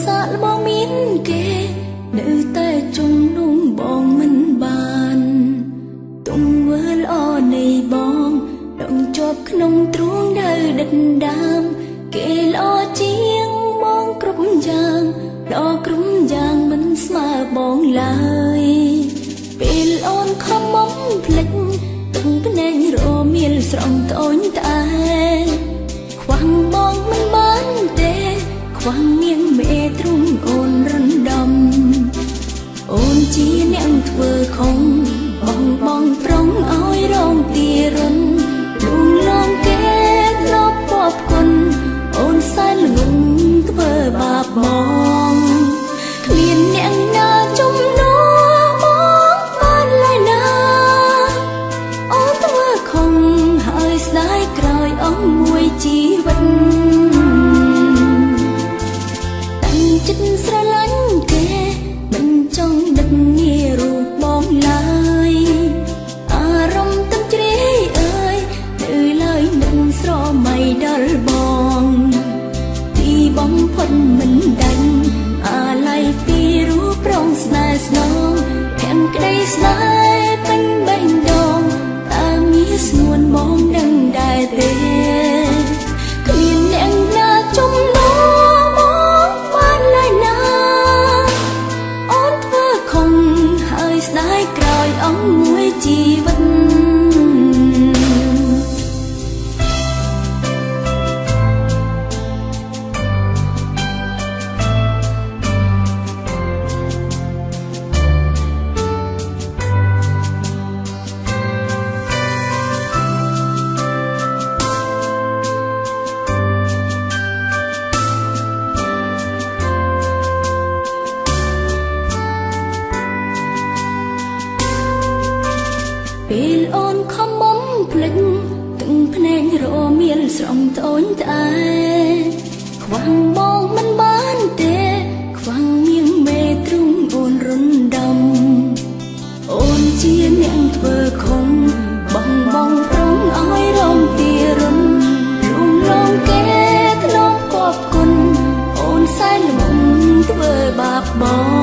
សាក់បងមានគេនៅតែជុំនោះបងមិនបានទុំវើល្អនៃបងដងជាប់ក្នុងទ្រូងដៅដិតដាមគេល្អជាងបងគ្រប់យ៉ាងល្អគ្រប់យ៉ាងមិនស្មើបងឡើយពេលអូនខំមកភ្លេចទឹកភ្នែករមានស្រង់ត្អូញត្អែខ្វះបងមិនបានទេខ្វះនាងមេទ្រូងអូនរំដំអូនជាអ្នកធ្វើខុសបងប្រុងឲ្យរងទីរុនលួងលងគេធ្លាប់បបគុណអូនសែនល្ងងធ្វើបាបបងគ្មានអ្នកណាជំនួសបងបានឡើយណាអូនធ្វើខុសហើយស្ដាយក្រោយអស់មួយជីវិតតាំងចិត្តស្រឡាញ់គេមិនចង់ដឹកងាររូបបងឡើយអារម្មណ៍ទឹកជ្រៃអើយនៅឡើយនឹងស្រមៃដល់បងទីបំផុតមិនដាច់អាឡ័យពីរូបប្រងស្នេហ៍ស្នងទាំងក្តីស្នេហ៍ពេញបេះដូងតើមានស្នួនបងដឹងដែរទេគ្មានអ្នកណាជំនួសបងបានឡើយណាអូនធ្វើខុសហើយស្ដាយក្រោយអស់មួយជីវិតពេលអូនខំបំភ្លេចទឹកភ្នែករមានស្រង់ត្អូញត្អែខ្វះបងមិនបានទេខ្វះនាងមេទ្រូងអូនរំដំអូនជាអ្នកធ្វើខុសបងប្រុងឲ្យរងទីរុនលួងលងគេធ្លាប់គប់គុណអូនសែនល្ងងធ្វើបាបបង